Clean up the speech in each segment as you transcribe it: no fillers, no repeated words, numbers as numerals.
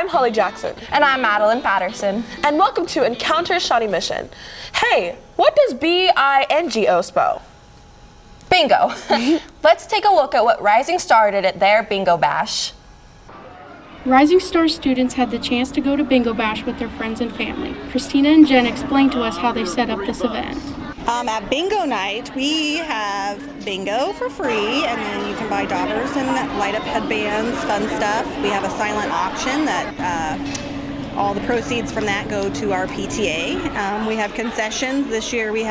I'm Holly Jackson. And I'm Madeline Patterson. And welcome to Encounter Shawnee Mission. Hey, what does BINGO spell? Bingo. Let's take a look at what Rising Star did at their Bingo Bash. Rising Star students had the chance to go to Bingo Bash with their friends and family. Christina and Jen explained to us how they set up this event. At bingo night, we have bingo for free, and then you can buy daubers and light up headbands, fun stuff. We have a silent auction that all the proceeds from that go to our PTA. We have concessions. This year we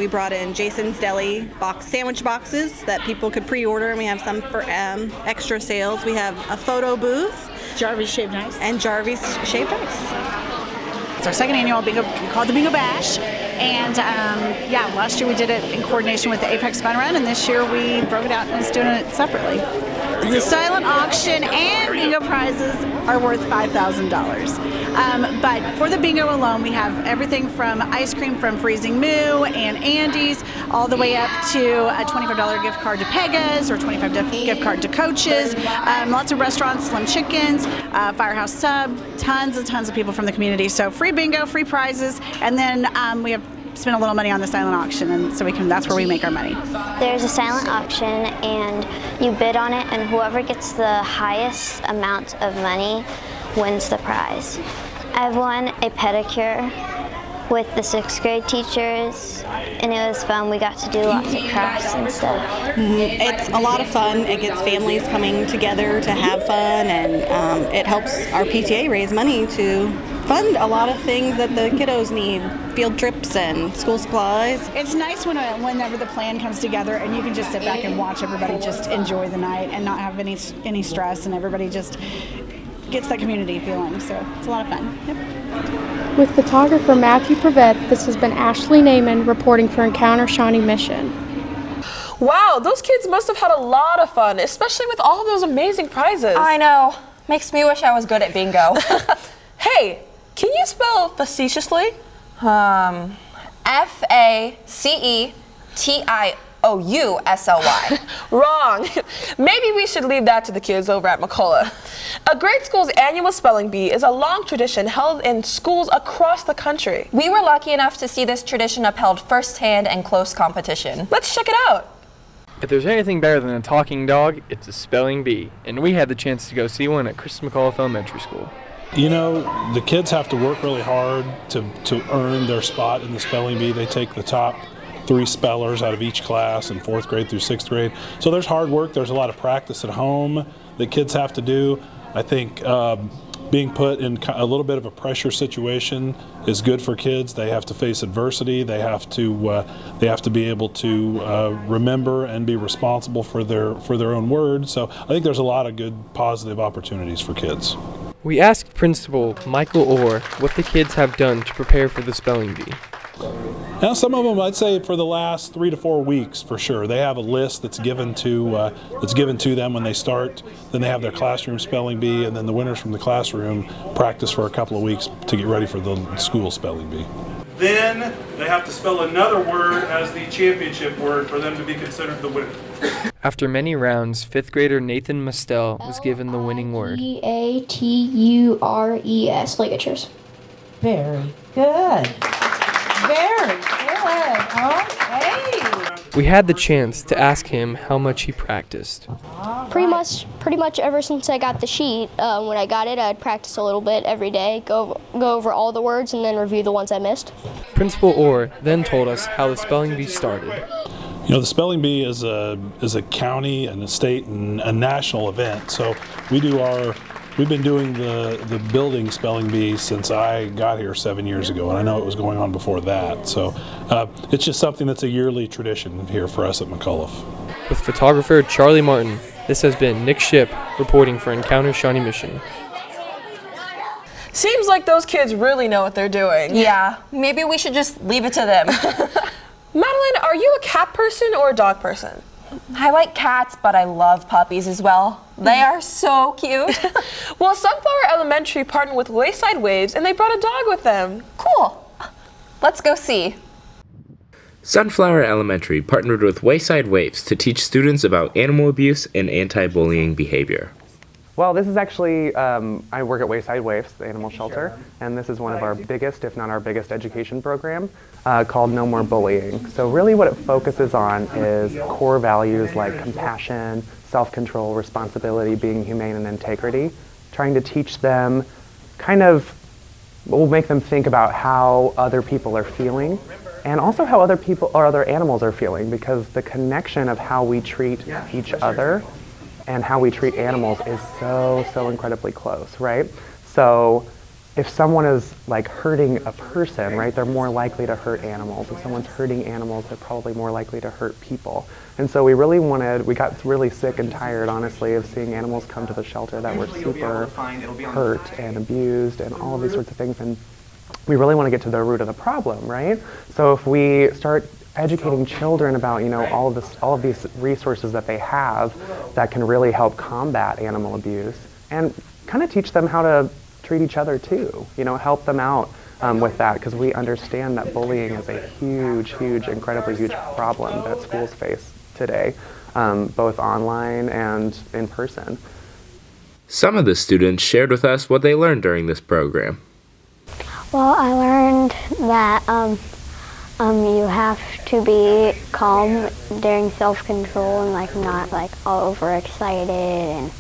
brought in Jason's Deli sandwich boxes that people could pre-order, and we have some for extra sales. We have a photo booth. Jarvis Shaved Ice. And Jarvis Shaved Ice. It's our second annual bingo, we call it the Bingo Bash. And last year we did it in coordination with the Apex Fun Run, and this year we broke it out and is doing it separately. The silent auction and bingo prizes are worth $5,000. But for the bingo alone, we have everything from ice cream from Freezing Moo and Andy's, all the way up to a $25 gift card to Pega's or $25 gift card to Coach's. Lots of restaurants, Slim Chickens, Firehouse Sub, tons and tons of people from the community. So free bingo, free prizes, and then we have spent a little money on the silent auction, and so that's where we make our money. There's a silent auction, and you bid on it, and whoever gets the highest amount of money wins the prize. I've won a pedicure with the 6th grade teachers, and it was fun. We got to do lots of crafts and stuff. It's a lot of fun. It gets families coming together to have fun, and it helps our PTA raise money to fund a lot of things that the kiddos need, field trips and school supplies. It's nice whenever the plan comes together and you can just sit back and watch everybody just enjoy the night and not have any stress, and everybody just gets that community feeling, so it's a lot of fun. Yep. With photographer Matthew Prevett, this has been Ashley Naiman reporting for Encounter Shawnee Mission. Wow, those kids must have had a lot of fun, especially with all those amazing prizes. I know. Makes me wish I was good at bingo. Hey, can you spell facetiously? FACETIOUSLY. Wrong. Maybe we should leave that to the kids over at McCullough. A grade school's annual spelling bee is a long tradition held in schools across the country. We were lucky enough to see this tradition upheld firsthand in close competition. Let's check it out. If there's anything better than a talking dog, it's a spelling bee, and we had the chance to go see one at Chris McAuliffe Elementary School. You know, the kids have to work really hard to earn their spot in the spelling bee. They take the top 3 spellers out of each class in 4th grade through 6th grade. So there's hard work. There's a lot of practice at home that kids have to do. I think being put in a little bit of a pressure situation is good for kids. They have to face adversity. They have to be able to remember and be responsible for their own words. So I think there's a lot of good positive opportunities for kids. We asked Principal Michael Orr what the kids have done to prepare for the spelling bee. Now, some of them, I'd say, for the last 3 to 4 weeks, for sure. They have a list that's given to them when they start. Then they have their classroom spelling bee, and then the winners from the classroom practice for a couple of weeks to get ready for the school spelling bee. Then they have to spell another word as the championship word for them to be considered the winner. After many rounds, 5th grader Nathan Mustel was given the winning word. Ligatures, ligatures. Very good. Very good. Okay. We had the chance to ask him how much he practiced. Pretty much ever since I got the sheet, when I got it, I'd practice a little bit every day, go over all the words, and then review the ones I missed. Principal Orr then told us how the spelling bee started. You know, the spelling bee is a county and a state and a national event. So we've been doing the building spelling bee since I got here 7 years ago, and I know it was going on before that. So it's just something that's a yearly tradition here for us at McCullough. With photographer Charlie Martin, this has been Nick Shipp reporting for Encounter Shawnee Mission. Seems like those kids really know what they're doing. Yeah, maybe we should just leave it to them. Madeline, are you a cat person or a dog person? I like cats, but I love puppies as well. They are so cute. Well, Sunflower Elementary partnered with Wayside Waves, and they brought a dog with them. Cool. Let's go see. Sunflower Elementary partnered with Wayside Waves to teach students about animal abuse and anti-bullying behavior. Well, this is actually, I work at Wayside Waifs, the animal shelter, and this is one of our biggest, if not our biggest, education program called No More Bullying. So really what it focuses on is core values like compassion, self-control, responsibility, being humane, and integrity, trying to teach them we'll make them think about how other people are feeling and also how other people or other animals are feeling, because the connection of how we treat each other and how we treat animals is so incredibly close, right? So if someone is like hurting a person, right, they're more likely to hurt animals. If someone's hurting animals, they're probably more likely to hurt people. And so we got really sick and tired, honestly, of seeing animals come to the shelter that were super hurt and abused and all of these sorts of things. And we really want to get to the root of the problem, right? So if we start educating children about, all of these resources that they have that can really help combat animal abuse, and kind of teach them how to treat each other too, help them out with that, because we understand that bullying is a huge, incredibly huge problem that schools face today, both online and in person. Some of the students shared with us what they learned during this program. Well, I learned that you have to be calm during self-control and not all overexcited, and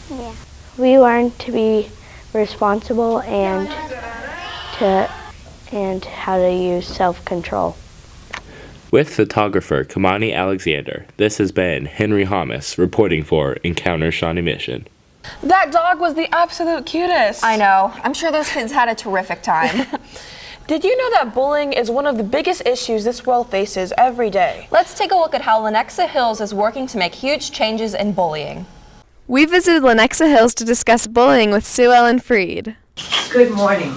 yeah. We learned to be responsible and how to use self-control. With photographer Kamani Alexander, this has been Henry Hamas reporting for Encounter Shawnee Mission. That dog was the absolute cutest. I know. I'm sure those kids had a terrific time. Did you know that bullying is one of the biggest issues this world faces every day? Let's take a look at how Lenexa Hills is working to make huge changes in bullying. We visited Lenexa Hills to discuss bullying with Sue Ellen Freed. Good morning.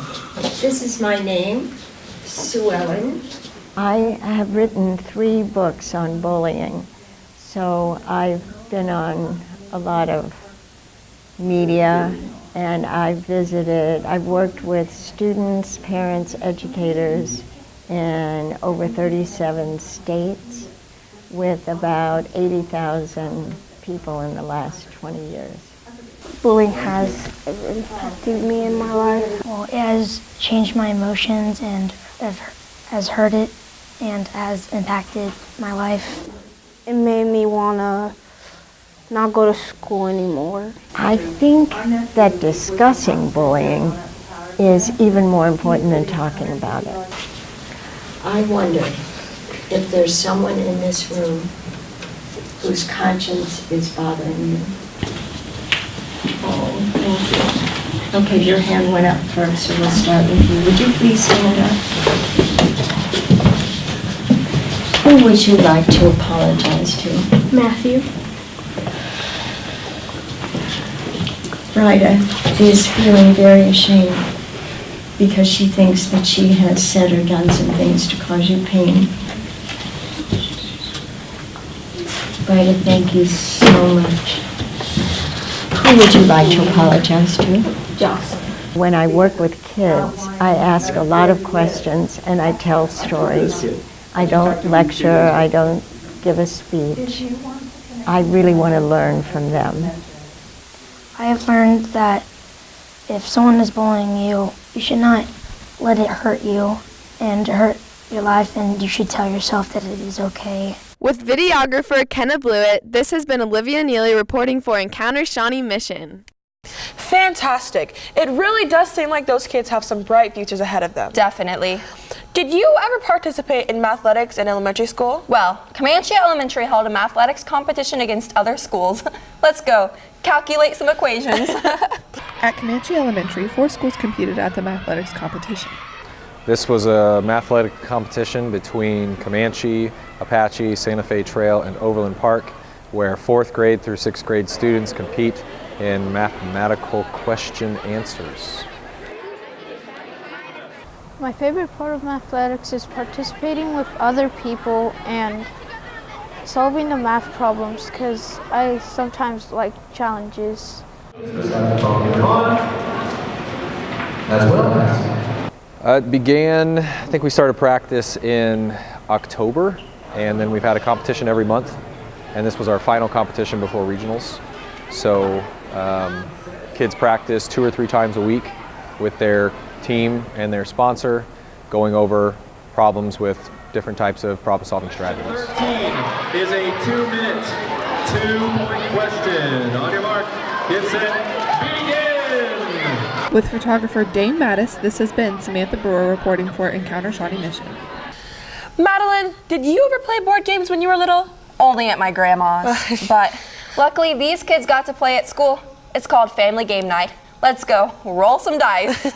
This is my name, Sue Ellen. I have written 3 books on bullying, so I've been on a lot of media, and I've worked with students, parents, educators in over 37 states with about 80,000 people in the last 20 years. Bullying has impacted me in my life. Well, it has changed my emotions and has hurt it and has impacted my life. It made me want to not go to school anymore. I think that discussing bullying is even more important than talking about it. I wonder if there's someone in this room whose conscience is bothering you. Oh, thank you. Okay, your hand went up first, so we'll start with you. Would you please stand up? Who would you like to apologize to? Matthew. Rita is feeling very ashamed because she thinks that she has said or done some things to cause you pain. Rita, thank you so much. Who would you like to apologize to? Jocelyn. When I work with kids, I ask a lot of questions and I tell stories. I don't lecture, I don't give a speech. I really want to learn from them. I have learned that if someone is bullying you, you should not let it hurt you and hurt your life, and you should tell yourself that it is okay. With videographer Kenna Blewett, this has been Olivia Neely reporting for Encounter Shawnee Mission. Fantastic. It really does seem like those kids have some bright futures ahead of them. Definitely. Did you ever participate in mathletics in elementary school? Well, Comanche Elementary held a mathletics competition against other schools. Let's go. Calculate some equations. At Comanche Elementary, 4 schools competed at the mathletics competition. This was a mathletic competition between Comanche, Apache, Santa Fe Trail, and Overland Park, where 4th grade through 6th grade students compete in mathematical question answers. My favorite part of mathletics is participating with other people and solving the math problems, because I sometimes like challenges. It began, I think we started practice in October, and then we've had a competition every month, and this was our final competition before regionals. So Kids practice 2 or 3 times a week with their team and their sponsor, going over problems with different types of problem-solving strategies. Is a 2-minute, 2-point question. On your mark, get set, begin! With photographer Dane Mattis, this has been Samantha Brewer reporting for Encounter Shawnee Mission. Madeline, did you ever play board games when you were little? Only at my grandma's, but luckily these kids got to play at school. It's called Family Game Night. Let's go, roll some dice.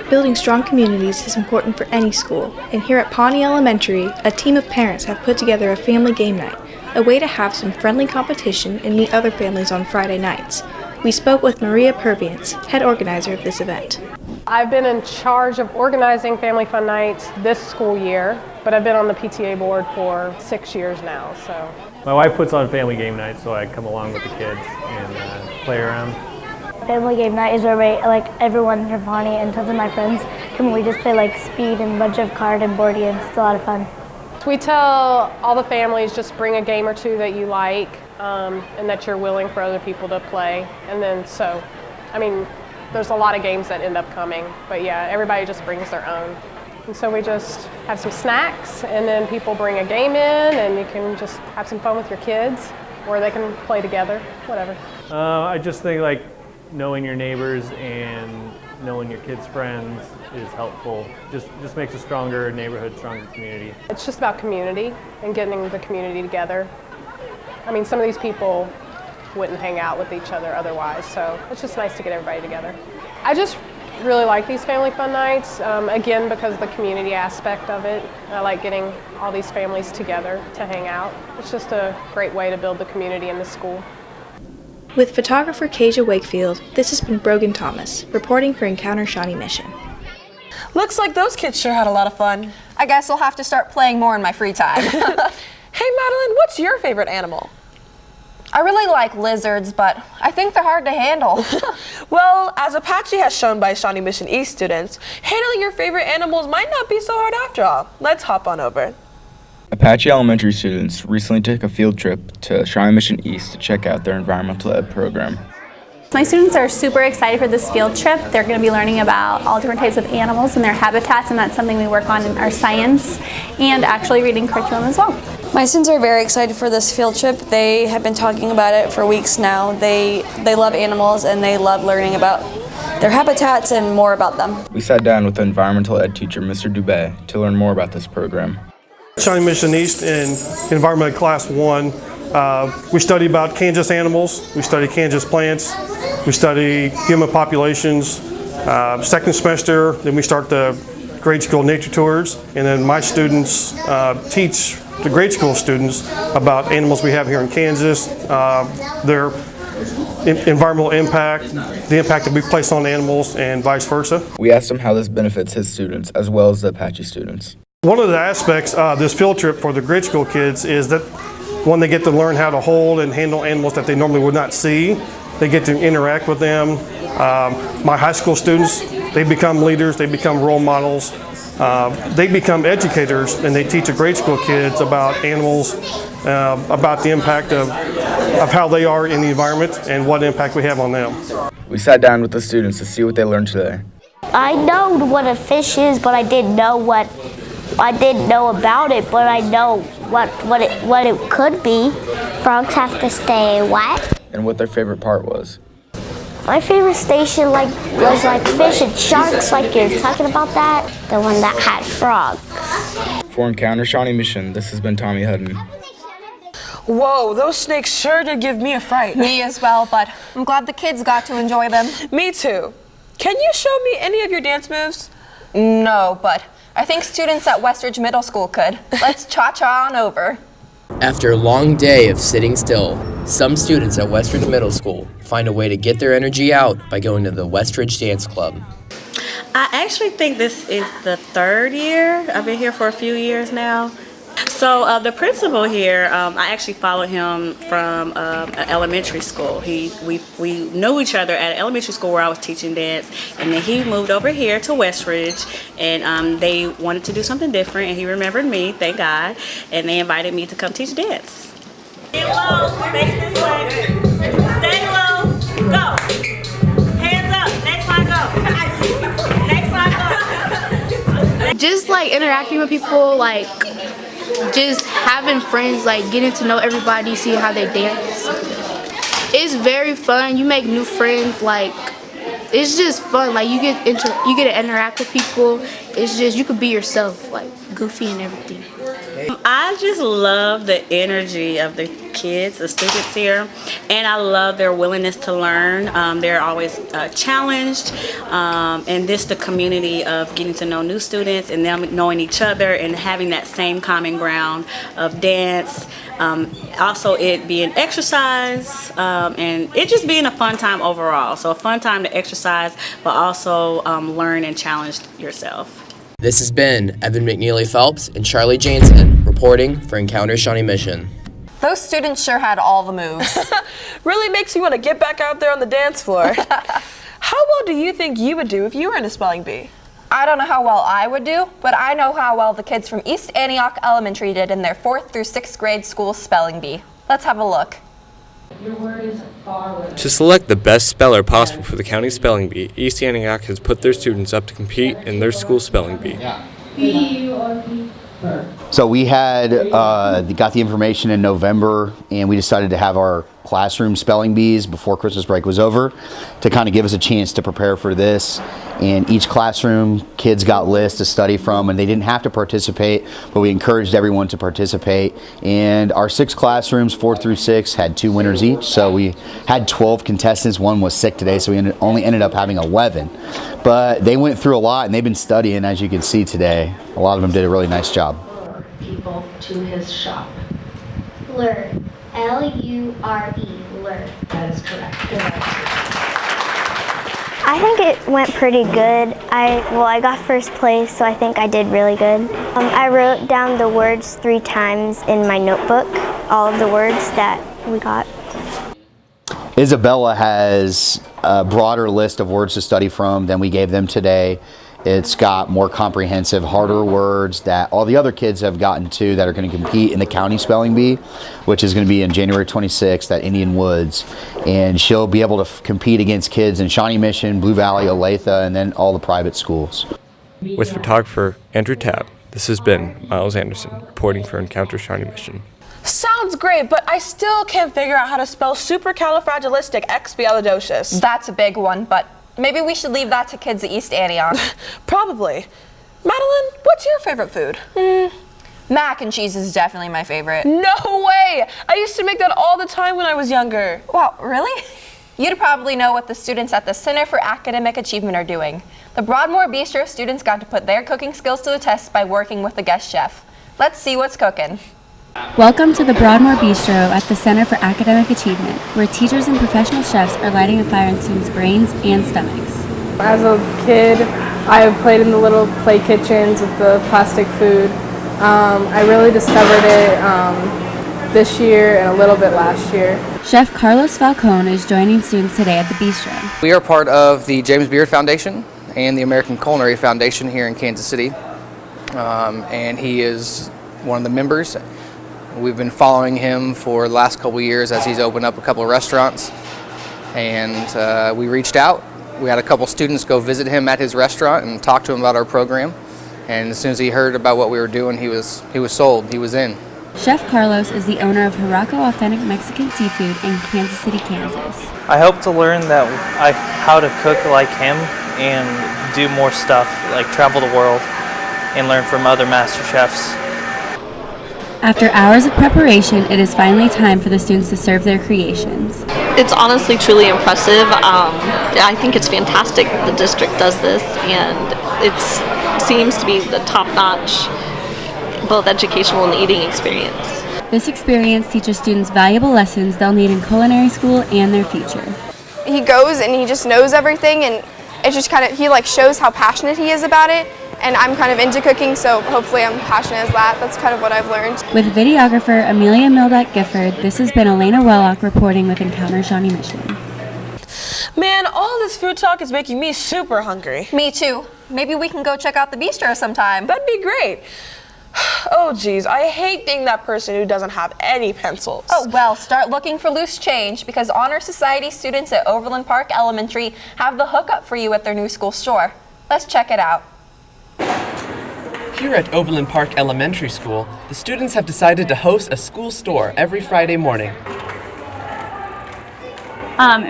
Building strong communities is important for any school, and here at Pawnee Elementary, a team of parents have put together a family game night, a way to have some friendly competition and meet other families on Friday nights. We spoke with Maria Purviance, head organizer of this event. I've been in charge of organizing Family Fun Nights this school year, but I've been on the PTA board for 6 years now. So my wife puts on family game night, so I come along with the kids and play around. Family game night is where everyone from Shawnee and tons of my friends come and we just play speed and a bunch of card and board games. It's a lot of fun. We tell all the families just bring a game or two that you like and that you're willing for other people to play. And then there's a lot of games that end up coming, but yeah, everybody just brings their own. And so we just have some snacks and then people bring a game in and you can just have some fun with your kids or they can play together, whatever. I just think knowing your neighbors and knowing your kids' friends is helpful. Just makes a stronger neighborhood, stronger community. It's just about community and getting the community together. Some of these people wouldn't hang out with each other otherwise, so it's just nice to get everybody together. I just really like these Family Fun Nights, again, because of the community aspect of it. I like getting all these families together to hang out. It's just a great way to build the community in the school. With photographer Kasia Wakefield, this has been Brogan Thomas, reporting for Encounter Shawnee Mission. Looks like those kids sure had a lot of fun. I guess I'll have to start playing more in my free time. Hey Madeline, what's your favorite animal? I really like lizards, but I think they're hard to handle. Well, as Apache has shown by Shawnee Mission East students, handling your favorite animals might not be so hard after all. Let's hop on over. Apache Elementary students recently took a field trip to Shawnee Mission East to check out their environmental ed program. My students are super excited for this field trip. They're going to be learning about all different types of animals and their habitats, and that's something we work on in our science and actually reading curriculum as well. My students are very excited for this field trip. They have been talking about it for weeks now. They love animals and they love learning about their habitats and more about them. We sat down with the environmental ed teacher, Mr. Dubé, to learn more about this program. Shawnee Mission East in Environmental Class 1, we study about Kansas animals, we study Kansas plants, we study human populations. Second semester, then we start the grade school nature tours, and then my students teach the grade school students about animals we have here in Kansas, their environmental impact, the impact that we place on animals, and vice versa. We asked him how this benefits his students as well as the Apache students. One of the aspects of this field trip for the grade school kids is that when they get to learn how to hold and handle animals that they normally would not see, they get to interact with them. My high school students, they become leaders, they become role models, they become educators, and they teach the grade school kids about animals, about the impact of how they are in the environment and what impact we have on them. We sat down with the students to see what they learned today. I know what a fish is, but I didn't know about it, but I know what it could be. Frogs have to stay wet. And what their favorite part was. My favorite station was fish and sharks, like you're talking about that. The one that had frogs. For Encounter Shawnee Mission, this has been Tommy Hudden. Whoa, those snakes sure did give me a fright. Me as well, but I'm glad the kids got to enjoy them. Me too. Can you show me any of your dance moves? No, but I think students at Westridge Middle School could. Let's cha-cha on over. After a long day of sitting still, some students at Westridge Middle School find a way to get their energy out by going to the Westridge Dance Club. I actually think this is the 3rd year. I've been here for a few years now. So the principal here, I actually followed him from elementary school. We knew each other at elementary school where I was teaching dance, and then he moved over here to Westridge, and they wanted to do something different, and he remembered me, thank God, and they invited me to come teach dance. Stay low, face this way. Stay low. Just like interacting with people, like just having friends, like getting to know everybody, see how they dance. It's very fun. You make new friends. Like it's just fun. Like you get to interact with people. It's just you could be yourself, like goofy and everything. I just love the energy of the kids, the students here, and I love their willingness to learn. They're always challenged, and this the community of getting to know new students and them knowing each other and having that same common ground of dance. Also it being exercise, and it just being a fun time overall. So a fun time to exercise, but also learn and challenge yourself. This has been Evan McNeely Phelps and Charlie Jansen reporting for Encounter Shawnee Mission. Those students sure had all the moves. Really makes you want to get back out there on the dance floor. How well do you think you would do if you were in a spelling bee? I don't know how well I would do, but I know how well the kids from East Antioch Elementary did in their 4th through 6th grade school spelling bee. Let's have a look. Your word is forward. To select the best speller possible for the county spelling bee, East Antioch has put their students up to compete in their school spelling bee. So we had got the information in November, and we decided to have our classroom spelling bees before Christmas break was over to kind of give us a chance to prepare for this. And each classroom, kids got lists to study from, and they didn't have to participate, but we encouraged everyone to participate. And our 6 classrooms, 4 through 6, had 2 winners each. So we had 12 contestants. One was sick today, so we only ended up having 11. But they went through a lot, and they've been studying, as you can see today. A lot of them did a really nice job. People to his shop. Lure. L-U-R-E. Lure. That is correct. I think it went pretty good. I got first place, so I think I did really good. I wrote down the words 3 times in my notebook, all of the words that we got. Isabella has a broader list of words to study from than we gave them today. It's got more comprehensive, harder words that all the other kids have gotten to that are going to compete in the county spelling bee, which is going to be in January 26th at Indian Woods. And she'll be able to compete against kids in Shawnee Mission, Blue Valley, Olathe, and then all the private schools. With photographer Andrew Tapp, this has been Miles Anderson reporting for Encounter Shawnee Mission. Sounds great, but I still can't figure out how to spell supercalifragilisticexpialidocious. That's a big one, but maybe we should leave that to kids at East Antioch. Probably. Madeline, what's your favorite food? Mac and cheese is definitely my favorite. No way! I used to make that all the time when I was younger. Wow, really? You'd probably know what the students at the Center for Academic Achievement are doing. The Broadmoor Bistro students got to put their cooking skills to the test by working with the guest chef. Let's see what's cooking. Welcome to the Broadmoor Bistro at the Center for Academic Achievement, where teachers and professional chefs are lighting a fire in students' brains and stomachs. As a kid, I have played in the little play kitchens with the plastic food. I really discovered it this year and a little bit last year. Chef Carlos Falcone is joining students today at the Bistro. We are part of the James Beard Foundation and the American Culinary Foundation here in Kansas City, and he is one of the members. We've been following him for the last couple of years as he's opened up a couple of restaurants, and we reached out. We had a couple students go visit him at his restaurant and talk to him about our program, and as soon as he heard about what we were doing, he was sold. He was in. Chef Carlos is the owner of Jaraco Authentic Mexican Seafood in Kansas City, Kansas. I hope to learn how to cook like him and do more stuff, like travel the world and learn from other master chefs. After hours of preparation, it is finally time for the students to serve their creations. It's honestly truly impressive. I think it's fantastic the district does this, and it seems to be the top-notch both educational and eating experience. This experience teaches students valuable lessons they'll need in culinary school and their future. He goes and he just knows everything, and it's just kind of, he shows how passionate he is about it. And I'm kind of into cooking, so hopefully I'm passionate as that. That's kind of what I've learned. With videographer Amelia Milbeck Gifford, this has been Elena Wellock reporting with Encounter Shawnee Mission. Man, all this food talk is making me super hungry. Me too. Maybe we can go check out the bistro sometime. That'd be great. Oh geez, I hate being that person who doesn't have any pencils. Oh well, start looking for loose change, because Honor Society students at Overland Park Elementary have the hookup for you at their new school store. Let's check it out. Here at Overland Park Elementary School, the students have decided to host a school store every Friday morning. It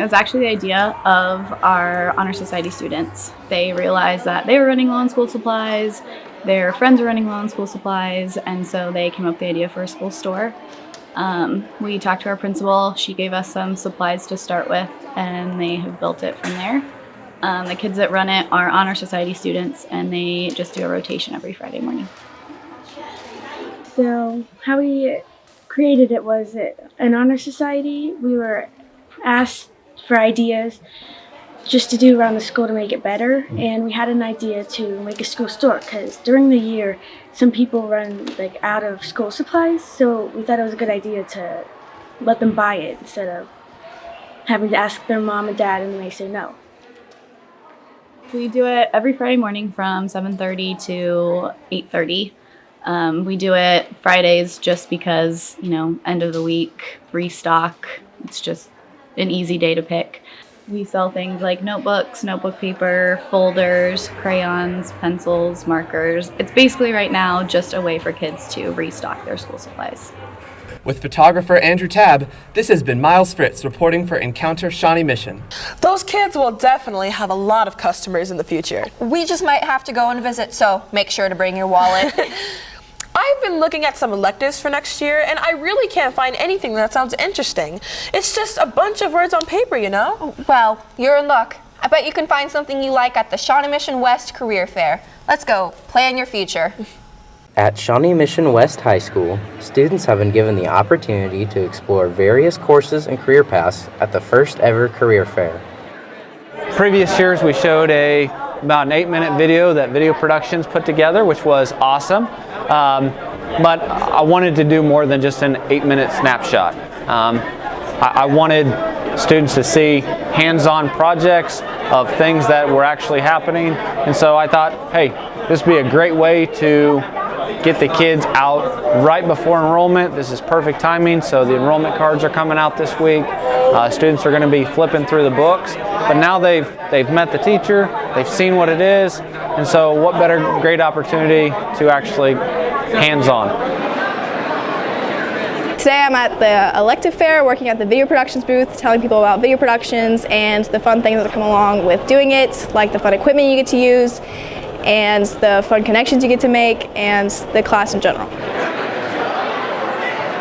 was actually the idea of our Honor Society students. They realized that they were running low on school supplies, their friends were running low on school supplies, and so they came up with the idea for a school store. We talked to our principal, she gave us some supplies to start with, and they have built it from there. The kids that run it are Honor Society students, and they just do a rotation every Friday morning. So how we created it was an honor society. We were asked for ideas just to do around the school to make it better, and we had an idea to make a school store because during the year some people run like out of school supplies, so we thought it was a good idea to let them buy it instead of having to ask their mom and dad and they say no. We do it every Friday morning from 7:30 to 8:30. We do it Fridays just because, end of the week, restock. It's just an easy day to pick. We sell things like notebooks, notebook paper, folders, crayons, pencils, markers. It's basically right now just a way for kids to restock their school supplies. With photographer Andrew Tabb, this has been Miles Fritz reporting for Encounter Shawnee Mission. Those kids will definitely have a lot of customers in the future. We just might have to go and visit, so make sure to bring your wallet. I've been looking at some electives for next year, and I really can't find anything that sounds interesting. It's just a bunch of words on paper, Well, you're in luck. I bet you can find something you like at the Shawnee Mission West Career Fair. Let's go, plan your future. At Shawnee Mission West High School, students have been given the opportunity to explore various courses and career paths at the first ever career fair. Previous years we showed about an 8-minute video that Video Productions put together, which was awesome. But I wanted to do more than just an 8-minute snapshot. I wanted students to see hands-on projects of things that were actually happening, and so I thought, hey, this would be a great way to get the kids out right before enrollment. This is perfect timing, so the enrollment cards are coming out this week. Students are going to be flipping through the books, but now they've met the teacher, they've seen what it is, and so what better great opportunity to actually hands-on. Today I'm at the elective fair working at the video productions booth, telling people about video productions and the fun things that come along with doing it, like the fun equipment you get to use and the fun connections you get to make and the class in general.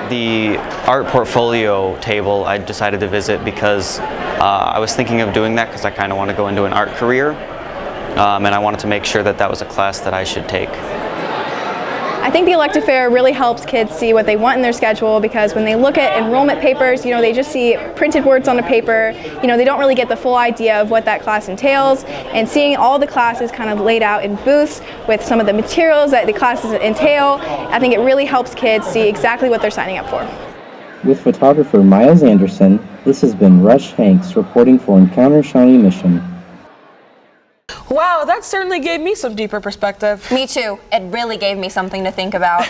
The art portfolio table I decided to visit because I was thinking of doing that because I kind of want to go into an art career, and I wanted to make sure that that was a class that I should take. I think the elective fair really helps kids see what they want in their schedule, because when they look at enrollment papers, they just see printed words on a paper. They don't really get the full idea of what that class entails, and seeing all the classes kind of laid out in booths with some of the materials that the classes entail, I think it really helps kids see exactly what they're signing up for. With photographer Miles Anderson, this has been Rush Hanks reporting for Encounter Shawnee Mission. Wow, that certainly gave me some deeper perspective. Me too. It really gave me something to think about.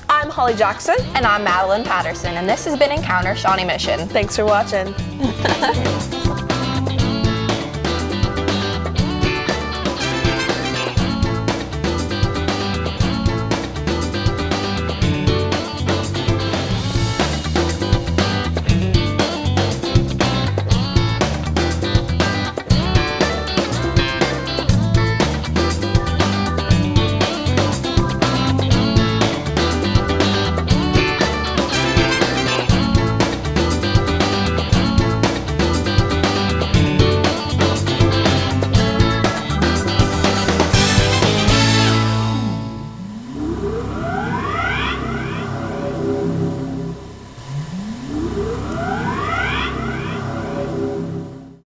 I'm Holly Jackson. And I'm Madeline Patterson, and this has been Encounter Shawnee Mission. Thanks for watching.